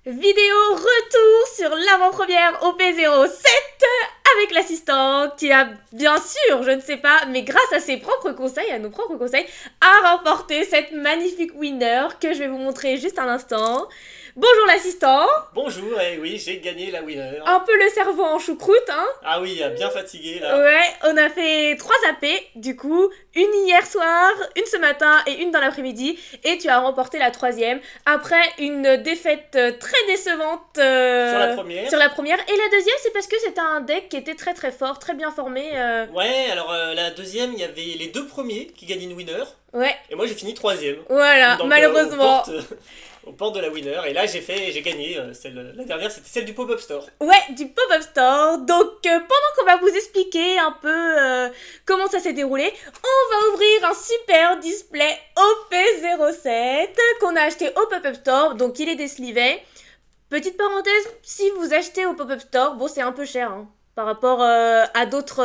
Vidéo retour sur l'avant-première OP07 avec l'assistant qui a bien sûr, je ne sais pas, mais grâce à ses propres conseils, à nos propres conseils, a remporté cette magnifique winner que je vais vous montrer juste un instant. Bonjour l'assistant. Bonjour, et oui, j'ai gagné la winner. Un peu le cerveau en choucroute, hein. Ah oui, bien fatigué là. Ouais, on a fait 3 AP, du coup, une hier soir, une ce matin et une dans l'après-midi, et tu as remporté la 3e, après une défaite très décevante Sur la première. sur la première, et la deuxième c'est parce que c'était un deck qui était très très fort, très bien formé. Ouais, alors la deuxième, il y avait les deux premiers qui gagnent une winner, Ouais, et moi j'ai fini troisième. voilà, Donc, malheureusement. aux portes de la winner, et là j'ai gagné. La dernière, c'était celle du pop-up store. Ouais, du pop-up store. Donc, pendant qu'on va vous expliquer un peu comment ça s'est déroulé, on va ouvrir un super display OP07 qu'on a acheté au pop-up store. Donc, il est déslivé. Petite parenthèse, si vous achetez au pop-up store, bon, c'est un peu cher, hein, par rapport à d'autres...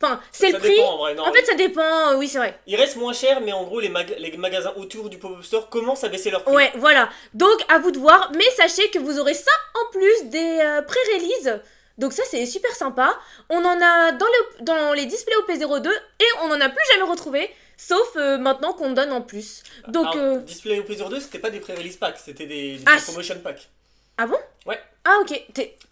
Enfin, c'est Ça le prix. dépend, en vrai, non. En fait, ça dépend, oui, c'est vrai. Il reste moins cher, mais en gros, les magasins autour du pop-up store commencent à baisser leur prix. Ouais, voilà. Donc, à vous de voir. Mais sachez que vous aurez ça en plus des pré-releases. Donc ça, c'est super sympa. On en a dans les displays OP02 et on en a plus jamais retrouvé. Sauf maintenant qu'on donne en plus. Donc... Alors, Display OP 2, c'était pas des pré-release packs, c'était des Ah, promotion packs. Ah bon? Ouais. Ah ok.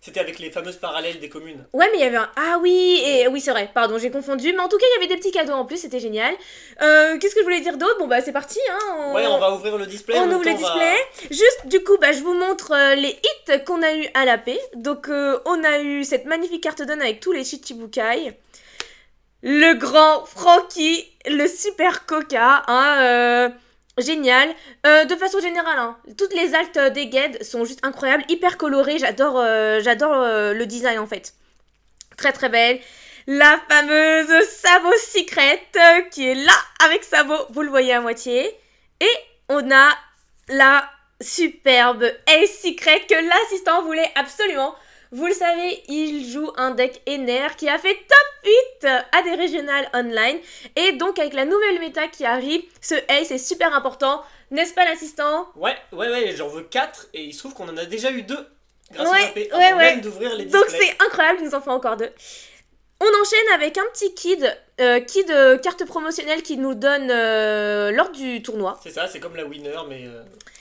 C'était avec les fameuses parallèles des communes. Ouais, mais il y avait un... Ah oui, et oui, c'est vrai, pardon, j'ai confondu. Mais en tout cas, il y avait des petits cadeaux en plus, c'était génial. Qu'est-ce que je voulais dire d'autre? Bon, bah, c'est parti, hein. Ouais, on va ouvrir le display. On en même ouvre le temps, display. Juste, du coup, bah, je vous montre les hits qu'on a eu à la paix. Donc, on a eu cette magnifique carte donne avec tous les Chichibukai. Le grand Frankie, le super Coca, hein, génial. De façon générale, hein, toutes les altes des Ged sont juste incroyables, hyper colorées. J'adore le design en fait. Très très belle. La fameuse Sabo Secret qui est là avec Sabo, vous le voyez à moitié. Et on a la superbe Ace Secret que l'assistant voulait absolument. Vous le savez, il joue un deck Ener qui a fait top 8 à des régionales online. Et donc avec la nouvelle méta qui arrive, ce Ace est super important. N'est-ce pas l'assistant? Ouais, j'en veux 4 et il se trouve qu'on en a déjà eu 2 grâce Ouais, aux AP ouais, avant ouais. même d'ouvrir les displays. Donc c'est incroyable, il nous en faut encore 2. On enchaîne avec un petit kid carte promotionnelle qui nous donne lors du tournoi. C'est ça, c'est comme la winner mais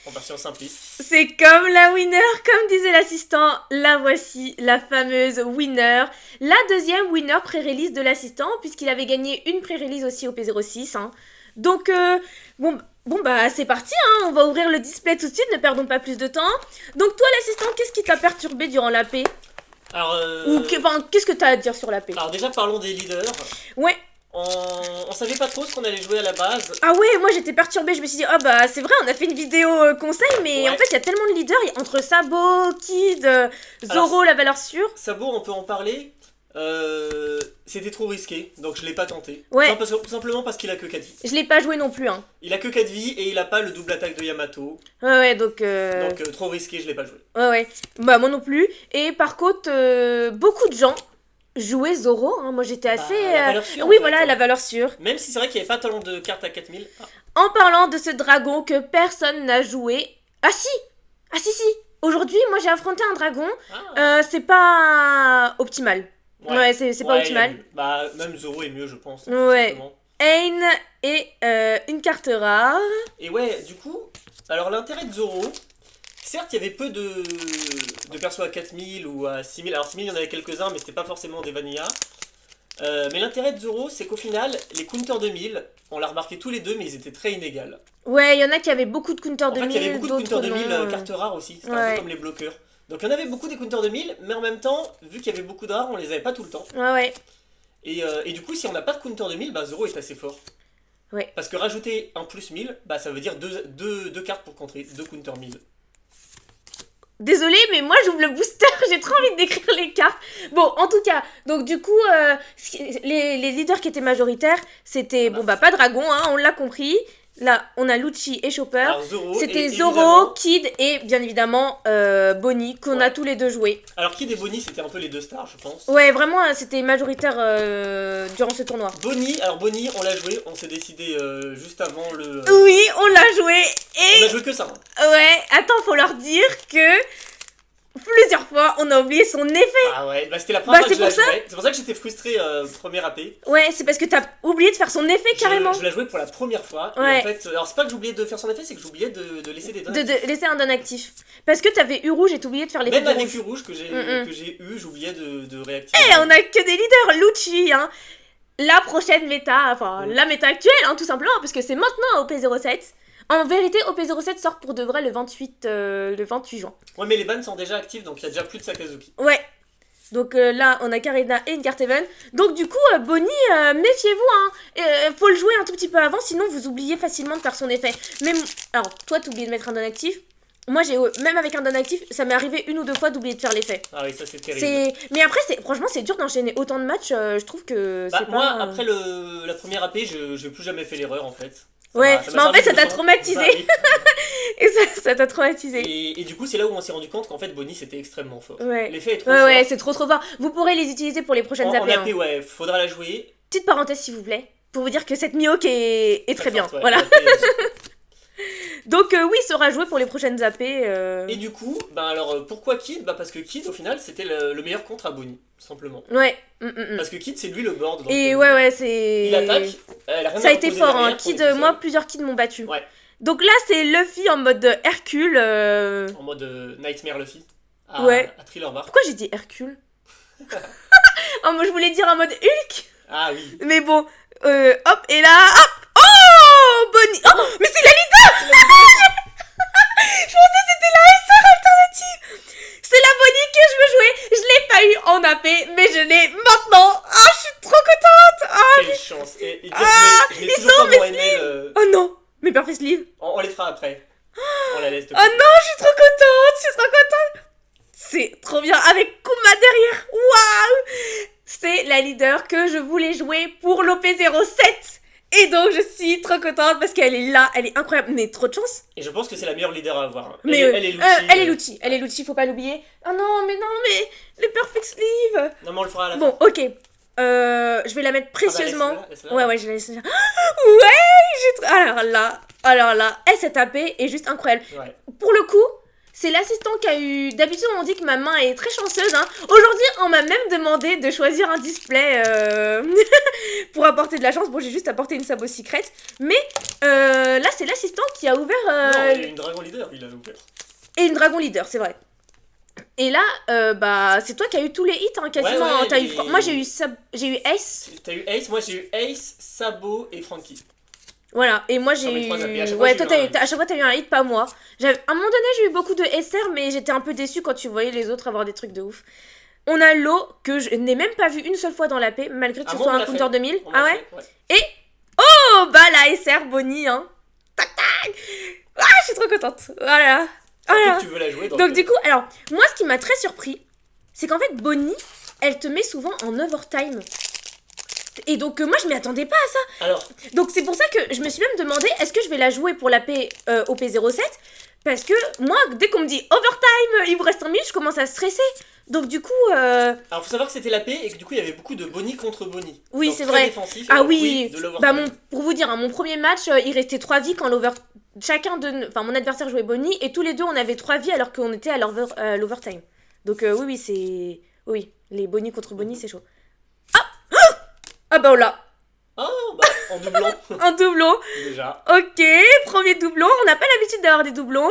en version simpliste. C'est comme la winner, comme disait l'assistant, la voici, la fameuse winner. La deuxième winner pré-release de l'assistant, puisqu'il avait gagné une pré-release aussi au P06. Hein. Donc, bon bah c'est parti, hein, on va ouvrir le display tout de suite, ne perdons pas plus de temps. Donc toi l'assistant, qu'est-ce qui t'a perturbé durant la paix? Alors, Qu'est-ce que t'as à dire sur la paix? alors déjà parlons des leaders. Ouais. On savait pas trop ce qu'on allait jouer à la base. Ah ouais, moi j'étais perturbée, je me suis dit, oh bah c'est vrai, on a fait une vidéo conseil, mais Ouais. en fait il y a tellement de leaders, entre Sabo, Kid, Zoro, Alors, la valeur sûre. Sabo, on peut en parler. C'était trop risqué, donc je l'ai pas tenté. Ouais. Tout simplement parce qu'il a que 4 vies. Je l'ai pas joué non plus, hein. Il a que 4 vies et il a pas le double attaque de Yamato. Ouais, donc... Donc trop risqué, je l'ai pas joué. Ouais. Bah moi non plus. Et par contre, beaucoup de gens jouaient Zoro, hein. Moi j'étais assez... la valeur sûre, oui, en fait, voilà, hein. la valeur sûre. Même si c'est vrai qu'il n'y avait pas tant de cartes à 4000. En parlant de ce dragon que personne n'a joué... Ah si. Aujourd'hui, moi j'ai affronté un dragon, c'est pas optimal. Ouais, c'est pas optimal. Bah, même Zoro est mieux, je pense. Ouais. Simplement. Ain et une carte rare. Et ouais, du coup, alors l'intérêt de Zoro, certes, il y avait peu de persos à 4000 ou à 6000. Alors 6000, il y en avait quelques-uns, mais c'était pas forcément des vanilla. Mais l'intérêt de Zoro, c'est qu'au final, les counters 2000, on l'a remarqué tous les deux, mais ils étaient très inégales. Ouais, il y en a qui avaient beaucoup de counters En fait, 2000, il y avait beaucoup de d'autres counters 2000 non. cartes rares aussi, c'était un Ouais. peu comme les bloqueurs. Donc il y en avait beaucoup des counters 2000, mais en même temps, vu qu'il y avait beaucoup de rares, on les avait pas tout le temps. Ouais. Et du coup, si on n'a pas de counter 2000, bah Zoro est assez fort. Ouais. Parce que rajouter un plus 1000, bah ça veut dire deux cartes pour contrer, 2 counter 1000. Désolée, mais moi j'ouvre le booster, j'ai trop envie de décrire les cartes. Bon, en tout cas, donc du coup, les leaders qui étaient majoritaires, c'était, bon bah pas dragon, hein, on l'a compris. Là, on a Lucci et Chopper. Alors Zoro, C'était et Zoro, évidemment- Kid et bien évidemment Bonnie, qu'on a tous les deux joué. Alors Kid et Bonnie, c'était un peu les deux stars, je pense. Ouais, vraiment, c'était majoritaire durant ce tournoi. Bonnie, on l'a joué, on s'est décidé juste avant le... Oui, on l'a joué On et... a joué que ça. Hein. Ouais, attends, faut leur dire que... Plusieurs fois, on a oublié son effet. Ah ouais, bah c'était la première fois que c'est je la pour ça. jouais. C'est pour ça que j'étais frustré premier AP. Ouais, c'est parce que t'as oublié de faire son effet carrément. Je la jouais pour la première fois. Ouais. Et en fait, alors c'est pas que j'oubliais de faire son effet, c'est que j'oubliais de laisser des dons. De laisser un don actif. Parce que t'avais eu rouge et t'oubliais de faire l'effet Même de avec rouge. le rouge que j'ai eu, j'oubliais de réactiver. Eh, on a que des leaders, Lucci, hein. La prochaine méta, enfin la méta actuelle, hein, tout simplement, parce que c'est maintenant OP07. En vérité, OP07 sort pour de vrai le 28 juin. Ouais, mais les bans sont déjà actifs, donc il y a déjà plus de Sakazuki. Ouais. Donc là, on a Karina et une carte Even. Donc du coup, Bonnie, méfiez-vous, hein. Faut le jouer un tout petit peu avant, sinon vous oubliez facilement de faire son effet. Mais alors, toi, t'oublies de mettre un don actif. Moi, même avec un don actif, ça m'est arrivé une ou deux fois d'oublier de faire l'effet. Ah oui, ça c'est terrible. Mais après, franchement, c'est dur d'enchaîner autant de matchs. Je trouve que Bah, c'est moi, pas... après la première AP, je n'ai plus jamais fait l'erreur en fait. Ouais, m'a mais en servi fait, ça de t'a leçon. traumatisé. Bah, oui. Et ça t'a traumatisé. Et du coup, c'est là où on s'est rendu compte qu'en fait, Bonnie c'était extrêmement fort. Ouais. L'effet est trop Ouais, fort. ouais, c'est trop fort. Vous pourrez les utiliser pour les prochaines En AP. AP, hein. ouais, faudra la jouer. Petite parenthèse, s'il vous plaît, pour vous dire que cette Mihawk est très bien. forte, ouais. Voilà. En AP, Donc, oui, sera joué pour les prochaines AP. Et du coup, bah alors pourquoi Kid? Bah parce que Kid, au final, c'était le meilleur contre à Bonnie, tout simplement. Ouais. Parce que Kid, c'est lui le board. Donc, Et ouais, c'est. il attaque. Elle a rien Ça a à été reposer fort, hein. derrière, Kid, on est tout moi, seul. plusieurs kids m'ont battu. Ouais. Donc là, c'est Luffy en mode Hercule. En mode Nightmare Luffy. Ouais. À Thriller Bar. Pourquoi j'ai dit Hercule? Oh, moi, je voulais dire en mode Hulk. Ah oui. Mais bon, hop, et là, hop. Oh, Bonnie. Oh, mais c'est la leader. Je pensais que c'était la SR alternative. C'est la Bonnie que je veux jouer. Je l'ai pas eu en AP, mais je l'ai maintenant. Ah, je suis trop contente. Ah, Quelle chance. Et dire Ah, je mets ils toujours sont pas mon NL. oh non, mes perfect sleeve. On les fera après. On la laisse de Oh non, je suis trop contente. Je suis trop contente. C'est trop bien avec Kuma derrière. Waouh. C'est la leader que je voulais jouer pour l'OP07. Et donc, je suis trop contente parce qu'elle est là, elle est incroyable. Mais trop de chance. Et je pense que c'est la meilleure leader à avoir. Mais elle est Lucci. Elle est Lucci, faut pas l'oublier. Oh non, mais les perfect sleeve. Non, mais on le fera à la fin. Bon, ok. Je vais la mettre précieusement. Ah bah, laisse-la. Ouais, je la laisse là. Ouais, alors là, cette AP est juste incroyable. Ouais. Pour le coup, c'est l'assistant qui a eu... D'habitude, on dit que ma main est très chanceuse. Hein. Aujourd'hui, on m'a même demandé de choisir un display pour apporter de la chance. Bon, j'ai juste apporté une Sabo Secret. Mais là, c'est l'assistant qui a ouvert... Non, il y a une Dragon Leader, il a ouvert. Et une Dragon Leader, c'est vrai. Et là, bah, c'est toi qui as eu tous les hits, hein, quasiment. Ouais, T'as mais- eu... Moi, j'ai eu Ace. T'as eu Ace, moi j'ai eu Ace, Sabo et Frankie. Voilà, et moi Sur j'ai mes eu... trois AP, à chaque fois, Ouais, j'ai toi, eu un hit. à chaque fois t'as eu un hit, pas moi. À un moment donné, j'ai eu beaucoup de SR, mais j'étais un peu déçue quand tu voyais les autres avoir des trucs de ouf. On a l'eau que je n'ai même pas vu une seule fois dans la paix, malgré que ce Ah bon, soit on un l'a counter fait. 2000. On Ah l'a ouais fait, Oh, bah la SR Bonnie, hein. Tac tac. Ah, je suis trop contente. Voilà. Surtout Voilà. que tu veux la jouer. Donc du coup, alors, moi ce qui m'a très surpris, c'est qu'en fait Bonnie, elle te met souvent en overtime. Et donc moi je m'y attendais pas à ça. Alors, Donc c'est pour ça que je me suis même demandé est-ce que je vais la jouer pour la P au P07 parce que moi dès qu'on me dit overtime, il vous reste 1 minute, je commence à stresser. Donc du coup faut savoir que c'était la paix et que du coup il y avait beaucoup de Bonnie contre Bonnie. Oui, Donc, c'est très vrai. défensif, ah donc, oui, de l'overtime. pour vous dire, hein, mon premier match, il restait 3 vies quand mon adversaire jouait Bonnie et tous les deux on avait 3 vies alors qu'on était à l'overtime. Donc oui, c'est... Oui, les Bonnie contre Bonnie, c'est chaud. Ah bah là, Oh, bah, en doublon, un doublon. déjà. Ok, premier doublon. On n'a pas l'habitude d'avoir des doublons.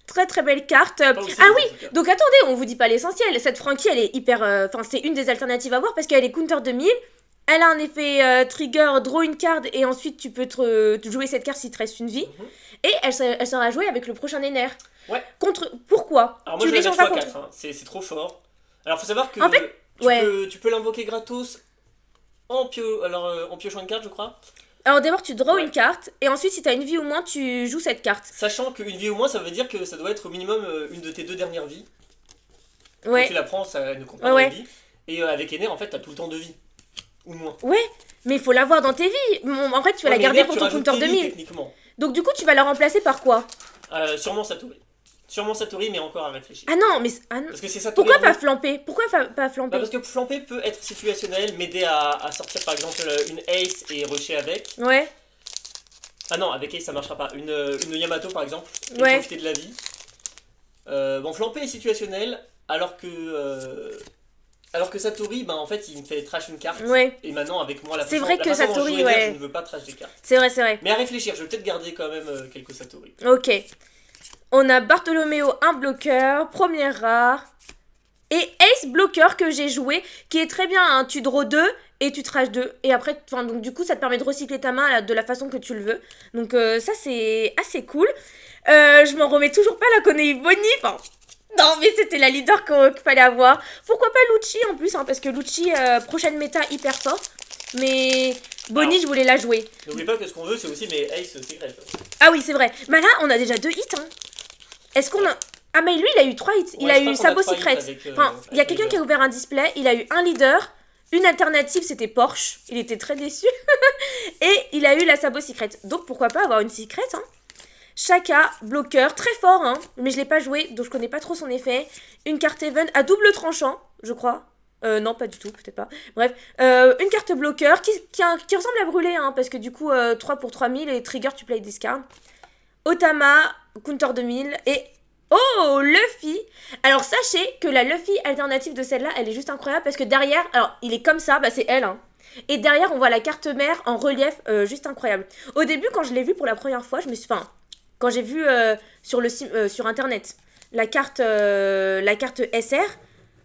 Très très belle carte. Pas aussi Ah vite, oui, en tout cas. donc attendez, on vous dit pas l'essentiel. Cette Frankie, elle est hyper... Enfin, c'est une des alternatives à voir parce qu'elle est counter 2000. Elle a un effet trigger, draw une carte et ensuite tu peux te jouer cette carte si te reste une vie. Mhm. Et elle sera jouée avec le prochain Néner. Ouais. Pourquoi Alors moi Tu je vais l'échanges mettre pas x4, hein. C'est trop fort. Alors faut savoir que En fait, ouais. tu peux l'invoquer gratos en piochant une carte je crois. Alors d'abord tu draw Ouais. une carte et ensuite si t'as une vie ou moins tu joues cette carte. Sachant qu'une vie au moins ça veut dire que ça doit être au minimum une de tes 2 dernières vies. Quand Ouais. tu la prends ça ne compte pas Ouais, dans ouais. les vies. Et avec Ener en fait t'as tout le temps 2 vies. Ou moins. Ouais, mais il faut l'avoir dans tes vies. En fait tu vas Ouais, la mais garder Ener, pour tu ton rajoutes counter tes vies, 2000. techniquement. Donc du coup, tu vas la remplacer par quoi? Sûrement Satori. Sûrement Satori, mais encore à réfléchir. Ah non, mais... Ah non. Parce que c'est Satori. Pourquoi en pas flamper? Pourquoi pas flamper? Parce que flamper peut être situationnel, m'aider à sortir par exemple une Ace et rusher avec. Ouais. Ah non, avec Ace ça marchera pas. Une Yamato par exemple, et Ouais. profiter de la vie. Bon, flamper est situationnel, alors que Satori, en fait, il me fait trash une carte. Ouais. Et maintenant, avec moi, la C'est façon, vrai la que façon dont je Satori, joue Eder, ouais. je ne veux pas trash des cartes. C'est vrai. Mais à réfléchir, je vais peut-être garder quand même quelques Satori. Ok. On a Bartholoméo, un bloqueur, première rare. Et Ace bloqueur que j'ai joué, qui est très bien, hein. Tu draw 2 et tu trash 2. Et après, donc du coup, ça te permet de recycler ta main de la façon que tu le veux. Donc ça, c'est assez cool. Je m'en remets toujours pas la Konei Bonnie. Enfin, non, mais c'était la leader qu'il fallait avoir. Pourquoi pas Lucci en plus, hein, parce que Lucci, prochaine méta hyper forte. Mais Bonnie, je voulais la jouer. N'oublie pas que ce qu'on veut, c'est aussi mes Ace Secret. Ah oui, c'est vrai. Bah là, on a déjà 2 hits. Hein. Est-ce qu'on a... Ah mais lui, il a eu 3 hits. Il a eu Sabot Secret. Enfin, il y a quelqu'un qui a ouvert un display. Il a eu un leader. Une alternative, c'était Porsche. Il était très déçu. Et il a eu la Sabot Secret. Donc pourquoi pas avoir une Secret, hein. Shaka, bloqueur, très fort, hein. Mais je l'ai pas joué, donc je connais pas trop son effet. Une carte Even à double tranchant, je crois. Non, pas du tout, peut-être pas. Bref, une carte bloqueur qui ressemble à brûler, hein, parce que du coup, 3 pour 3000 et trigger, tu play discard. Otama, counter 2000 et... Oh, Luffy. Alors, sachez que la Luffy alternative de celle-là, elle est juste incroyable parce que derrière, alors, il est comme ça, bah c'est elle, hein. Et derrière, on voit la carte mère en relief, juste incroyable. Au début, quand je l'ai vue pour la première fois, je me suis... Enfin, quand j'ai vu sur Internet la carte SR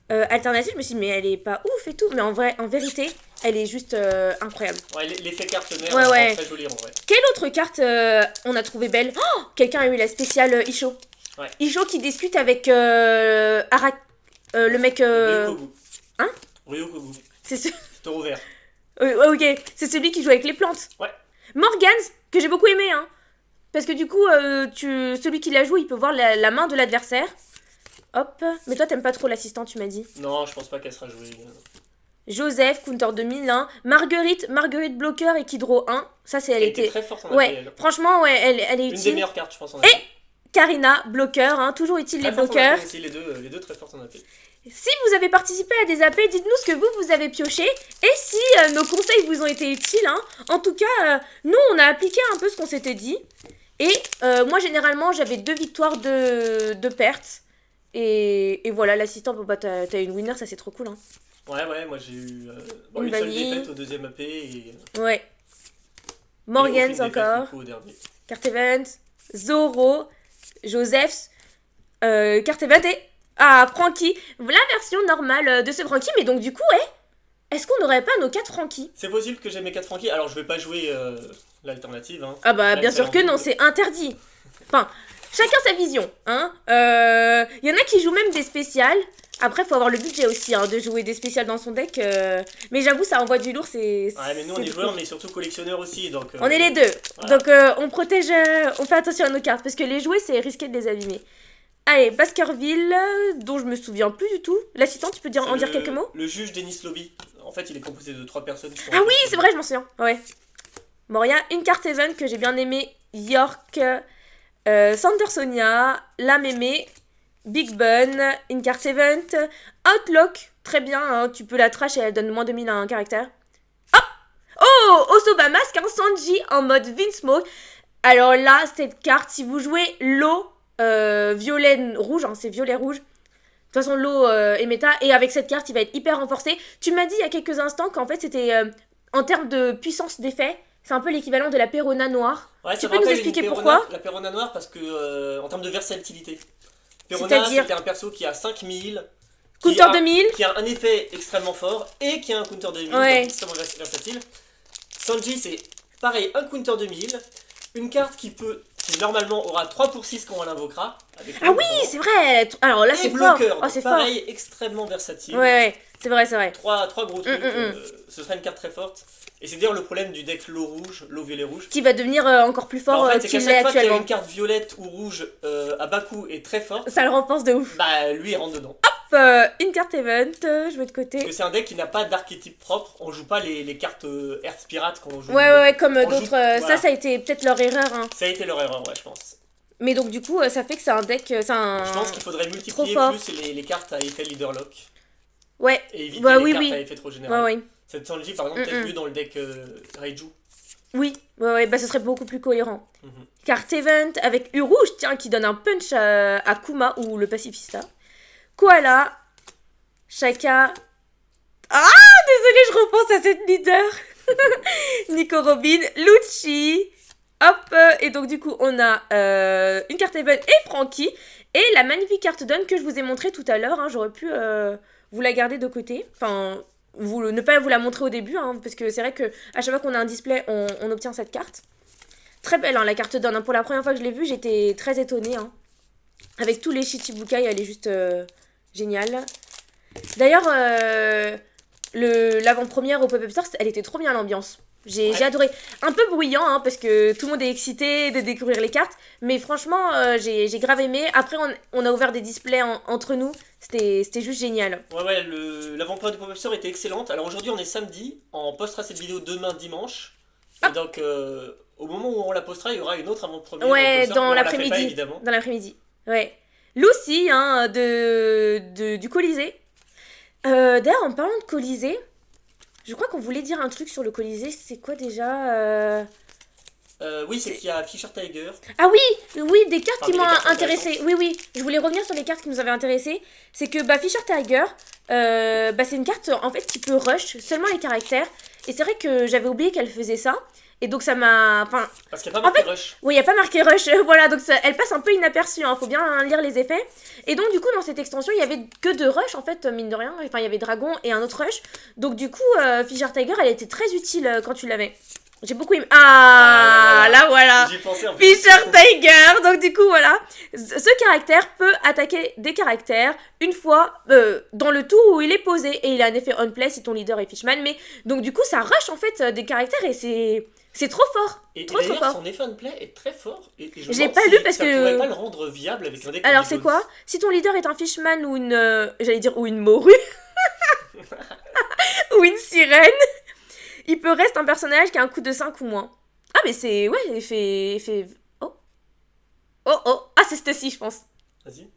alternative, je me suis dit, mais elle est pas ouf et tout. Mais en vérité, elle est juste incroyable. Ouais, l'effet carte mère, ouais. très joli en vrai. Quelle autre carte on a trouvé belle? Oh, quelqu'un a eu la spéciale Isho. Ouais. Isho qui discute avec le mec... Ryokogu. Hein? Ryokogu. C'est ce... Taureau vert. ok, c'est celui qui joue avec les plantes. Ouais. Morgans, que j'ai beaucoup aimé, hein. Parce que du coup, celui qui la joue, il peut voir la main de l'adversaire. Hop. Mais toi, t'aimes pas trop l'assistant, tu m'as dit. Non, je pense pas qu'elle sera jouée. Joseph, counter 2001. Marguerite bloqueur et Kidro 1. Ça, c'est elle était très forte en ouais, AP, franchement, ouais, elle est Une utile. des meilleures cartes, je pense, en AP. Et Karina, bloqueur, hein, toujours utile les bloqueurs. Aussi, les deux très fortes en AP. Si vous avez participé à des AP, dites-nous ce que vous avez pioché et si nos conseils vous ont été utiles. Hein. En tout cas, nous, on a appliqué un peu ce qu'on s'était dit. Et moi, généralement, j'avais 2 victoires de pertes. Et voilà, l'assistant, bah, t'as une winner, ça c'est trop cool. Hein. Ouais, moi j'ai eu une seule défaite au deuxième AP et... Ouais. Morgans encore. Carte event. Zoro. Joseph. Carte event et... Ah, Frankie. La version normale de ce Frankie. Mais donc du coup, est-ce qu'on n'aurait pas nos 4 Frankie? C'est possible que j'ai mes 4 Frankie. Alors je vais pas jouer l'alternative. Hein. Ah bah bien sûr que non, c'est interdit. Enfin, chacun sa vision. Hein. Y en a qui jouent même des spéciales. Après, faut avoir le budget aussi hein, de jouer des spéciales dans son deck. Mais j'avoue, ça envoie du lourd. Ouais, mais nous on est joueurs, mais surtout collectionneurs aussi. Donc, on est les deux. Voilà. Donc on protège, on fait attention à nos cartes. Parce que les jouer, c'est risqué de les abîmer. Allez, Baskerville, dont je me souviens plus du tout. L'assistant, tu peux en dire quelques mots? Le juge Denis Lobby. En fait, il est composé de 3 personnes. Ah oui, c'est vrai, je m'en souviens. Ouais. Moria, une carte event que j'ai bien aimée. York, Sandersonia, La Mémé, Big Bun, une carte event. Outlook, très bien, hein, tu peux la trash et elle donne moins 2000 à un caractère. Oh, Osoba Mask, hein, Sanji en mode Vinsmoke. Alors là, cette carte, si vous jouez l'eau violet-rouge, hein, c'est violet-rouge. De toute façon, l'eau est méta. Et avec cette carte, il va être hyper renforcé. Tu m'as dit il y a quelques instants qu'en fait, c'était en termes de puissance d'effet, c'est un peu l'équivalent de la Perona noire. Ouais, tu peux nous expliquer pourquoi? La Perona noire, parce que en termes de versatilité. Perona, c'était un perso qui a 5000. Counter 2000. Qui a un effet extrêmement fort et qui a un counter 2000. Ouais. Donc extrêmement versatile. Sanji, c'est pareil, un counter 2000. Une carte qui normalement aura 3 pour 6 quand on l'invoquera. Ah oui, c'est vrai. Alors là, c'est fort. Bloqueur, oh, c'est pareil, extrêmement versatile. Ouais, c'est vrai. 3 gros trucs, ce sera une carte très forte. Et c'est d'ailleurs le problème du deck l'eau violet rouge. Qui va devenir encore plus fort en fait, qu'il l'est actuellement. Qu'il y a une carte violette ou rouge à bas coût et très forte. Ça le renforce de ouf. Bah lui il rentre dedans. Hop. une carte event, je mets de côté. Parce que c'est un deck qui n'a pas d'archétype propre. On joue pas les cartes Earth Pirate quand on joue. Ouais, comme on d'autres. joue- voilà. Ça a été peut-être leur erreur. Hein. Ça a été leur erreur, ouais, je pense. Mais donc, du coup, ça fait que c'est un deck. C'est un... Je pense qu'il faudrait multiplier fort. plus les cartes à effet leader lock. Ouais. Et éviter Bah, les oui, cartes oui. à effet trop général. Ouais. Cette Sanji, par exemple, peut-être mieux dans le deck Raiju. Oui, bah, ce serait beaucoup plus cohérent. Mhm. Carte event avec U rouge, tiens, qui donne un punch à Kuma ou le pacifista. Koala, Shaka. Ah, désolée, je repense à cette leader. Nico Robin, Lucci. Hop, et donc du coup, on a une carte event et Frankie. Et la magnifique carte donne que je vous ai montrée tout à l'heure. Hein, j'aurais pu vous la garder de côté. Enfin, ne pas vous la montrer au début, hein, parce que c'est vrai que à chaque fois qu'on a un display, on obtient cette carte. Très belle, hein, la carte donne. Hein. Pour la première fois que je l'ai vue, j'étais très étonnée. Hein. Avec tous les Shichibukai, elle est juste géniale. D'ailleurs, l'avant-première au Pop-Up Store, elle était trop bien l'ambiance. J'ai adoré. Un peu bruyant, hein, parce que tout le monde est excité de découvrir les cartes. Mais franchement, j'ai grave aimé. Après, on a ouvert des displays entre nous. C'était juste génial. Ouais, l'avant-première du Pop-Up Store était excellente. Alors aujourd'hui, on est samedi. On postera cette vidéo demain, dimanche. Et donc, au moment où on la postera, il y aura une autre avant-première. Ouais, dans l'après-midi. Évidemment. Dans l'après-midi. Ouais. Lucy, hein, du Colisée. D'ailleurs, en parlant de Colisée, je crois qu'on voulait dire un truc sur le Colisée. C'est quoi déjà Oui, c'est qu'il y a Fisher Tiger. Ah oui, des cartes qui Parmi m'ont les cartes intéressé. Oui, je voulais revenir sur les cartes qui nous avaient intéressé. C'est que Fisher Tiger, c'est une carte en fait qui peut rush seulement les caractères. Et c'est vrai que j'avais oublié qu'elle faisait ça. Et donc ça m'a... Enfin, parce qu'il n'y a pas marqué rush. Oui, il n'y a pas marqué rush. Voilà, donc elle passe un peu inaperçue. Hein, faut bien lire les effets. Et donc du coup, dans cette extension, il y avait que deux rush en fait, mine de rien. Enfin, il y avait Dragon et un autre rush. Donc du coup, Fisher Tiger, elle était très utile quand tu l'avais. J'ai beaucoup aimé. Là voilà. J'y pensais en fait. Fisher Tiger. Donc du coup voilà, ce caractère peut attaquer des caractères une fois dans le tour où il est posé et il a un effet on play si ton leader est Fishman. Mais donc du coup ça rush en fait des caractères et c'est trop fort. Et trop d'ailleurs fort. son effet on play est très fort. Et je l'ai me pas demande lu si parce ça que... pourrait pas le rendre viable avec un deck. Alors c'est quoi? Si ton leader est un Fishman ou une ou une morue ou une sirène. Il peut rester un personnage qui a un coût de 5 ou moins. Ah, mais c'est... Ouais, il fait... Oh. Ah, c'est Stussy, je pense. Vas-y.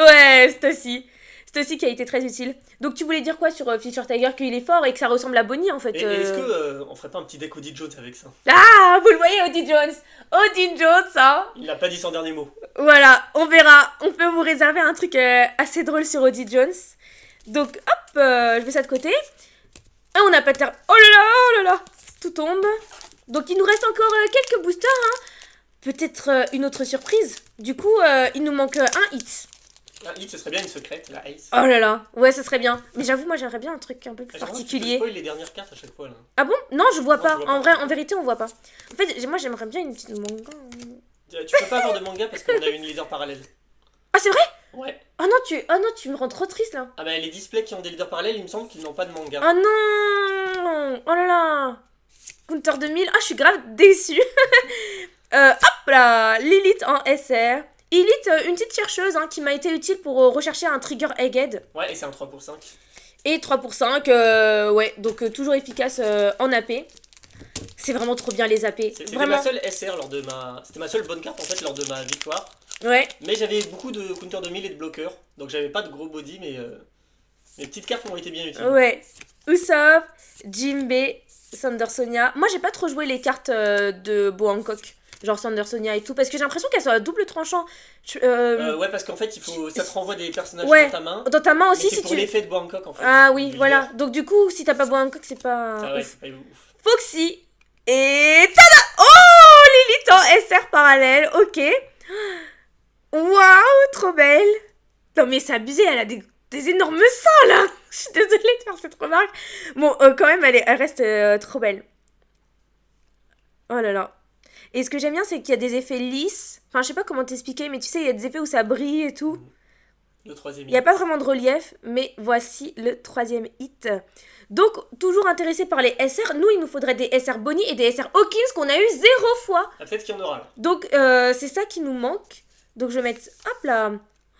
Ouais, Stussy. Stussy qui a été très utile. Donc, tu voulais dire quoi sur Fisher Tiger? Qu'il est fort et que ça ressemble à Bonnie, en fait. Et est-ce que on ferait pas un petit deck Odie Jones avec ça? Ah, vous le voyez, Odie Jones. Odie Jones, hein. Il n'a pas dit son dernier mot. Voilà, on verra. On peut vous réserver un truc assez drôle sur Odie Jones. Donc, hop, je mets ça de côté. Ah, on n'a pas de terre. Oh là là, tout tombe. Donc il nous reste encore quelques boosters. Hein. Peut-être une autre surprise. Du coup, il nous manque un hit. Un hit, ce serait bien une secrète, la Ace. Oh là là, ouais, ce serait bien. Mais j'avoue, moi j'aimerais bien un truc un peu plus particulier. Tu spoil les dernières cartes à chaque fois là. Ah bon? Non, je vois Non, pas. tu vois En vrai, en vérité, on voit pas. En fait, moi j'aimerais bien une petite manga. Tu peux pas avoir de manga parce qu'on a une leader parallèle. Ah, c'est vrai? Ouais. Oh non, tu me rends trop triste là. Ah bah les displays qui ont des leaders parallèles, il me semble qu'ils n'ont pas de manga. Oh non! Oh là là! Counter 2000. Ah, je suis grave déçue. Hop là! Lilith en SR. Lilith, une petite chercheuse hein, qui m'a été utile pour rechercher un trigger Egghead. Ouais, et c'est un 3 pour 5. Et 3 pour 5, ouais, donc toujours efficace en AP. C'est vraiment trop bien les AP. C'était vraiment. ma seule SR lors de ma... C'était ma seule bonne carte en fait lors de ma victoire. Ouais. Mais j'avais beaucoup de counter 2000 et de bloqueurs. Donc j'avais pas de gros body, mais mes petites cartes m'ont été bien utiles. Ouais. Usopp, Jimbe, Sandersonia. Moi, j'ai pas trop joué les cartes de Bo Hancock. Genre Sandersonia et tout. Parce que j'ai l'impression qu'elles sont à double tranchant. Ouais, parce qu'en fait, ça te renvoie des personnages ouais, dans ta main. Dans ta main aussi, mais si c'est pour tu... l'effet de Bangkok en fait. Ah oui, voilà. Donc du coup, si t'as pas Bo Hancock, c'est pas... Ah ouais, ouf. c'est pas ouf. Foxy. Et... Tada! Oh! Lilith en SR parallèle. Ok. Waouh, trop belle. Non mais c'est abusé, elle a des énormes seins là. Je suis désolée de faire cette remarque. Bon, quand même, elle reste trop belle. Oh là là. Et ce que j'aime bien, c'est qu'il y a des effets lisses. Enfin, je sais pas comment t'expliquer, mais tu sais, il y a des effets où ça brille et tout. Le troisième Il n'y a hit. pas vraiment de relief, mais voici le troisième hit. Donc, toujours intéressé par les SR, nous, il nous faudrait des SR Bonnie et des SR Hawkins qu'on a eu 0 fois. Ah, peut-être qu'il y en aura là. Donc, c'est ça qui nous manque. Donc, je vais mettre... Hop là.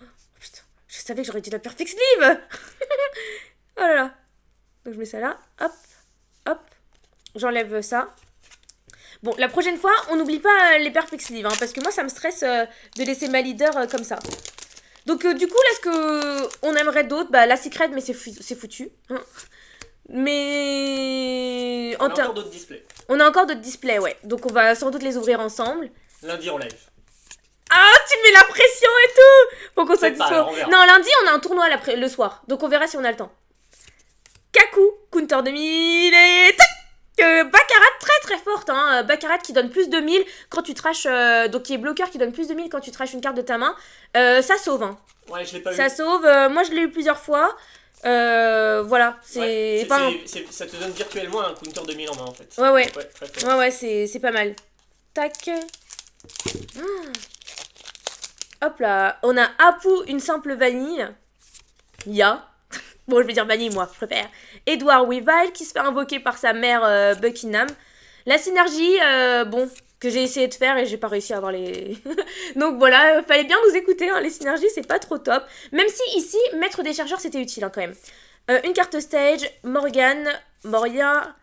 Oh, putain. Je savais que j'aurais dit la Perfect Sleeve. Oh là là. Donc je mets ça là. Hop. Hop. J'enlève ça. Bon, la prochaine fois, on n'oublie pas les Perfect Sleeve. Hein, parce que moi, ça me stresse de laisser ma leader comme ça. Donc du coup, là, ce qu'on aimerait d'autre, bah la Secret, mais c'est foutu. Hein. Mais... On a encore d'autres displays. On a encore d'autres displays, ouais. Donc on va sans doute les ouvrir ensemble. Lundi en live. Ah, tu mets la pression et tout. Faut qu'on soit dispo. Non, lundi, on a un tournoi le soir. Donc on verra si on a le temps. Kaku, Counter 2000 et tac. Baccarat très très forte, hein. Baccarat qui donne plus de 1000 quand tu trashes, donc qui est bloqueur qui donne plus de 1000 quand tu trashes une carte de ta main. Ça sauve, hein. Ouais, je l'ai pas eu. Ça sauve, moi je l'ai eu plusieurs fois. Voilà, c'est pas... ça te donne virtuellement un counter 2000 en main en fait. Ouais, ouais. Ouais, c'est pas mal. Tac. Hop là, on a Apu, une simple vanille. Ya. Bon, je vais dire vanille, moi, je préfère. Edward Weavile, qui se fait invoquer par sa mère Buckingham. La synergie, bon, que j'ai essayé de faire et j'ai pas réussi à avoir les... Donc voilà, fallait bien nous écouter, hein, les synergies, c'est pas trop top. Même si ici, mettre des chargeurs, c'était utile, hein, quand même. Une carte stage, Morgane, Moria,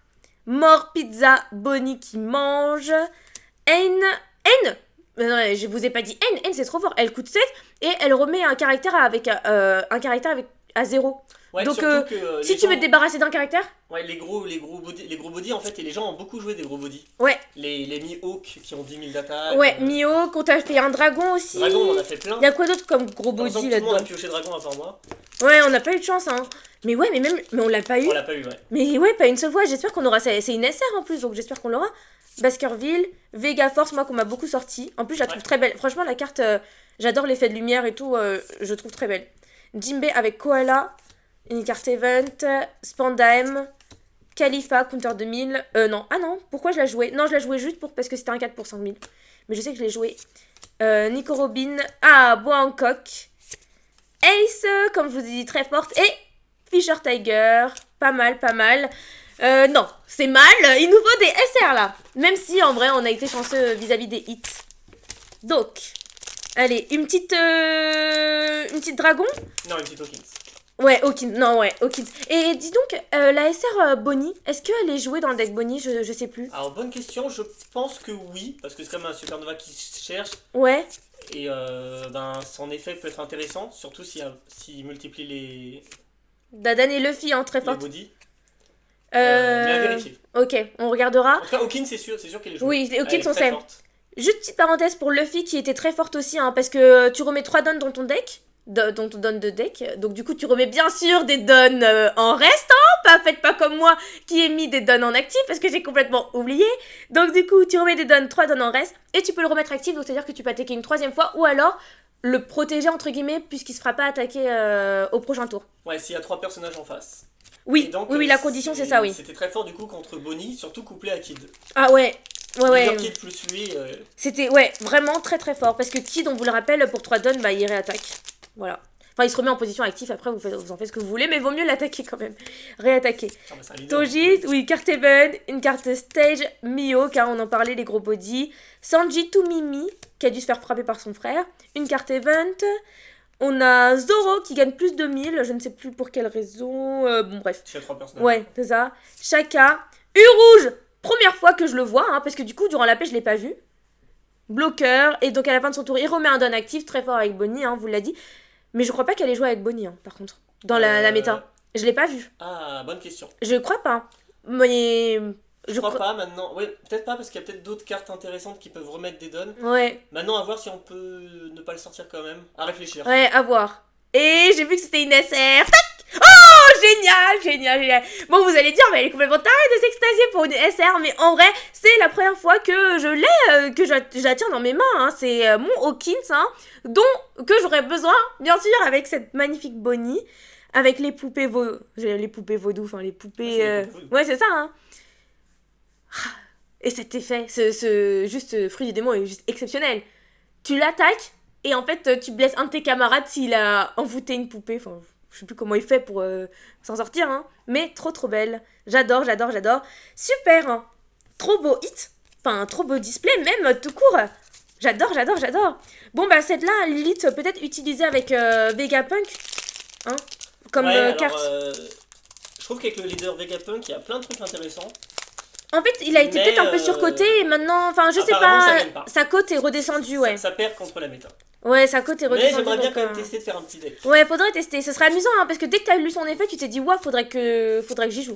Mort Pizza, Bonnie qui mange, N... Non, je vous ai pas dit N c'est trop fort. Elle coûte 7 et elle remet un caractère avec à 0. Ouais, donc que, si tu veux te débarrasser d'un caractère. Ouais, les gros body en fait, et les gens ont beaucoup joué des gros body. Ouais. Les Mi-Hawk qui ont 10 000 d'attaque. Ouais, Mi-Hawk, on t'a fait un dragon aussi. Dragon, on en a fait plein. Y'a quoi d'autre comme gros body là-dedans? Tout le monde a pioché dragon à part moi. Ouais, on n'a pas eu de chance, hein. Mais ouais, mais on l'a pas eu. On l'a pas eu, ouais. Mais ouais, pas une seule fois. J'espère qu'on aura. C'est une SR en plus, donc j'espère qu'on l'aura. Baskerville, Vega Force, moi qu'on m'a beaucoup sorti. En plus, je la trouve très belle. Franchement, la carte, j'adore l'effet de lumière et tout. Je trouve très belle. Jimbe avec Koala, une carte event, Spandam, Khalifa, Counter 2000. Non, ah non, pourquoi je la jouais? Non, je la jouais juste parce que c'était un 4% de 1000. Mais je sais que je l'ai joué. Nico Robin, Bois Hancock, Ace, comme je vous ai dit, très forte. Et Fisher Tiger, pas mal, pas mal. Non, c'est mal, il nous faut des SR là. Même si en vrai on a été chanceux vis-à-vis des hits. Donc, allez, une petite dragon. Non, une petite Hawkins. Ouais, Hawkins, non ouais, Hawkins. Et dis donc, la SR Bonnie, est-ce qu'elle est jouée dans le deck Bonnie? Je sais plus. Alors bonne question, je pense que oui, parce que c'est comme un Supernova qui se cherche. Ouais. Et son effet peut être intéressant, surtout s'il multiplie les... Dadan et Luffy, hein, très fort. Les body. Mais à vérifier. Ok, on regardera. En tout cas, Hawkins, c'est sûr qu'elle est jouée. Oui, Hawkins, on sait. Forte. Juste petite parenthèse pour Luffy qui était très forte aussi, hein, parce que tu remets 3 dons dans ton deck, dans ton don de deck, donc du coup tu remets bien sûr des dons en restant, faites pas comme moi qui ai mis des dons en actif parce que j'ai complètement oublié. Donc du coup tu remets des dons, 3 dons en reste, et tu peux le remettre actif, donc c'est à dire que tu peux attaquer une 3e fois, ou alors le protéger entre guillemets puisqu'il se fera pas attaquer au prochain tour. Ouais, s'il y a 3 personnages en face. Oui, donc, oui, la condition c'est ça, oui. C'était très fort du coup contre Bonnie, surtout couplé à Kid. Ah ouais. Ouais. Kid plus lui. C'était vraiment très très fort parce que Kid, on vous le rappelle, pour 3 dons, il réattaque. Voilà. Enfin, il se remet en position active, après vous en faites ce que vous voulez, mais vaut mieux l'attaquer quand même. Réattaquer. Toji, oui, carte Even, une carte Stage, Mio, car on en parlait, les gros body. Sanji Tumimi, qui a dû se faire frapper par son frère. Une carte Event. On a Zoro qui gagne plus de 1000, je ne sais plus pour quelle raison. Bon, bref. Il y a 3 personnages. Ouais, c'est ça. Shaka. U-Rouge, première fois que je le vois, hein, parce que du coup, durant la paix, je l'ai pas vu. Bloqueur, et donc à la fin de son tour, il remet un don actif, très fort avec Bonnie, hein, vous l'a dit. Mais je crois pas qu'elle ait joué avec Bonnie, hein, par contre, dans la méta. Je l'ai pas vu. Ah, bonne question. Je crois pas. Mais... Je crois pas maintenant. Oui, peut-être pas parce qu'il y a peut-être d'autres cartes intéressantes qui peuvent remettre des dons. Ouais. Maintenant, à voir si on peut ne pas le sortir quand même. À réfléchir. Ouais, à voir. Et j'ai vu que c'était une SR. Tac! Oh, génial. Bon, vous allez dire, mais elle est complètement tarée de s'extasier pour une SR. Mais en vrai, c'est la première fois que je l'ai, que je la tiens dans mes mains. Hein. C'est mon Hawkins, hein, que j'aurais besoin, bien sûr, avec cette magnifique Bonnie. Avec les poupées vaudou, enfin les poupées... Ouais, c'est ça, hein. Et cet effet, ce fruit du démon est juste exceptionnel. Tu l'attaques et en fait tu blesses un de tes camarades s'il a envoûté une poupée. Enfin, je sais plus comment il fait pour s'en sortir, hein. Mais trop belle. J'adore. Super, hein. Trop beau hit. Enfin, trop beau display, même tout court. J'adore, j'adore, j'adore. Bon, bah, celle-là, Lilith, peut-être utilisée avec Vegapunk, hein, comme Ouais, alors, carte. je trouve qu'avec le leader Vegapunk, il y a plein de trucs intéressants. En fait, il a été Mais, peut-être un peu surcoté et maintenant, enfin, je sais apparemment, ça pas, gagne pas. sa cote est redescendue, ouais. Ça perd contre la méta. Ouais, sa cote est Mais redescendue. j'aimerais bien donc, quand même tester de faire un petit deck. Ouais, faudrait tester. Ce serait amusant, hein, parce que dès que t'as lu son effet, tu t'es dit, ouais, faudrait que j'y joue.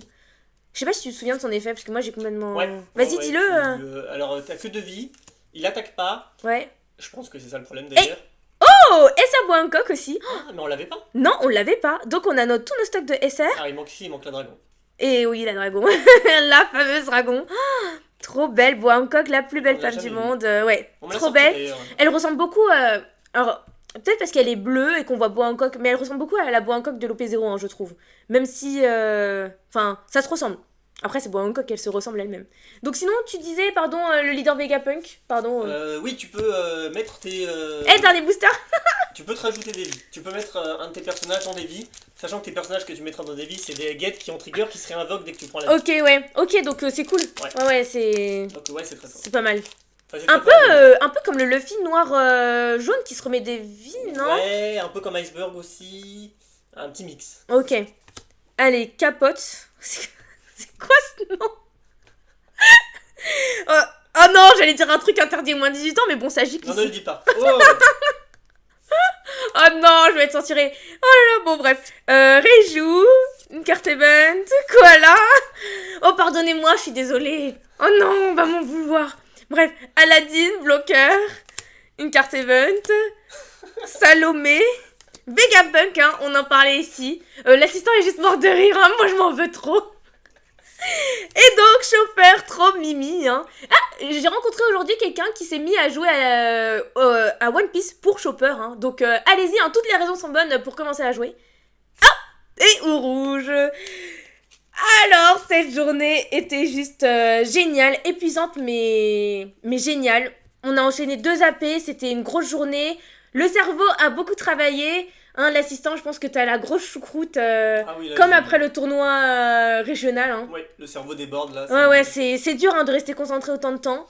Je sais pas si tu te souviens de son effet, parce que moi j'ai complètement. Ouais. Vas-y, Ouais, dis-le. alors, t'as que 2 vies, il attaque pas. Ouais. Je pense que c'est ça le problème d'ailleurs. Oh, SR boit un coq aussi. Ah, mais on l'avait pas. Non, on l'avait pas. Donc on a tous nos stocks de SR. Ah, il manque la dragon. Et oui, la dragon. La fameuse dragon. Oh, trop belle, bois un coq, la plus belle On l'a femme du jamais monde. Ouais, On me l'a trop sorti, belle. d'ailleurs. Elle ressemble beaucoup. Alors, peut-être parce qu'elle est bleue et qu'on voit bois un coq, mais elle ressemble beaucoup à la bois un coq de l'OP0, hein, je trouve. Même si. Enfin, ça se ressemble. Après, c'est bois un coq, elle se ressemble elle-même. Donc, sinon, tu disais, pardon, le leader Vegapunk. Pardon. Oui, tu peux mettre tes. Dernier booster. Tu peux te rajouter des vies. Tu peux mettre un de tes personnages dans des vies, sachant que tes personnages que tu mettras dans des vies, c'est des guettes qui ont trigger qui se réinvoquent dès que tu prends la vie. Ok, ouais. Ok, donc c'est cool. Ouais. Ouais, c'est. Donc, ouais, c'est très fort. C'est pas mal. Enfin, c'est très fort, Un peu comme le Luffy noir jaune qui se remet des vies, non? Ouais, un peu comme Iceberg aussi. Un petit mix. Ok. Allez, capote. C'est quoi ce nom? Oh non, j'allais dire un truc interdit aux moins de 18 ans, mais bon, ça gicle Non, ici. ne le dis pas. Oh Oh non, je vais être censurée. Oh là là, bon bref. Reiju, une carte event, Koala. Oh pardonnez-moi, je suis désolée. Oh non, on va m'en vouloir. Bref, Aladdin, bloqueur, une carte event, Salomé, Vegapunk, hein, on en parlait ici. L'assistant est juste mort de rire, hein, moi je m'en veux trop. Et donc, Chopper, trop mimi, hein. Ah, j'ai rencontré aujourd'hui quelqu'un qui s'est mis à jouer à One Piece pour Chopper, hein. Donc, allez-y, hein, toutes les raisons sont bonnes pour commencer à jouer. Ah, et au rouge. Alors, cette journée était juste géniale, épuisante, mais géniale. On a enchaîné 2 AP, c'était une grosse journée. Le cerveau a beaucoup travaillé. Hein, l'assistant, je pense que t'as la grosse choucroute, Ah oui, là, comme j'ai- après le tournoi régional. Hein. Ouais, le cerveau déborde là. Ouais, c'est dur hein, de rester concentré autant de temps.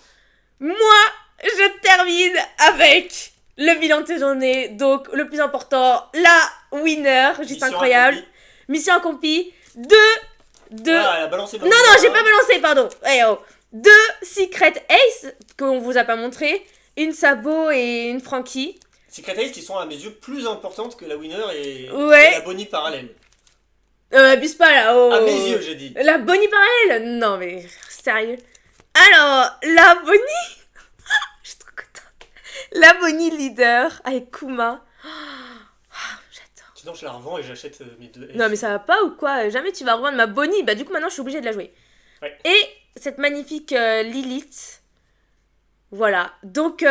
Moi, je termine avec le bilan de cette journée. Donc, le plus important, la winner, juste Mission incroyable. accomplie. Mission accomplie. 2. Ah, elle a balancé dans Non, le non, bras. j'ai pas balancé, pardon. Eh oh. 2 Secret Ace, qu'on vous a pas montré. Une Sabo et une Frankie. Secret Ace qui sont à mes yeux plus importantes que la winner et Ouais. la Bonnie parallèle. Abuse pas là. Oh. À mes yeux, j'ai dit. La Bonnie parallèle. Non, mais sérieux. Alors, la Bonnie. Je suis trop contente. La Bonnie leader avec Kuma. J'adore. Sinon, je la revends et j'achète mes 2 Ace. Non, mais ça va pas ou quoi? Jamais tu vas revendre ma Bonnie. Bah, du coup, maintenant, je suis obligée de la jouer. Ouais. Et cette magnifique Lilith. Voilà. Donc,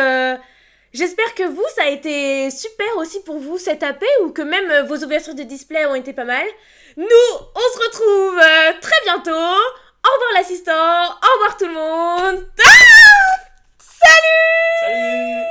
j'espère que vous, ça a été super aussi pour vous cette AP ou que même vos ouvertures de display ont été pas mal. Nous, on se retrouve très bientôt. Au revoir l'assistant. Au revoir tout le monde. Ah, salut! Salut!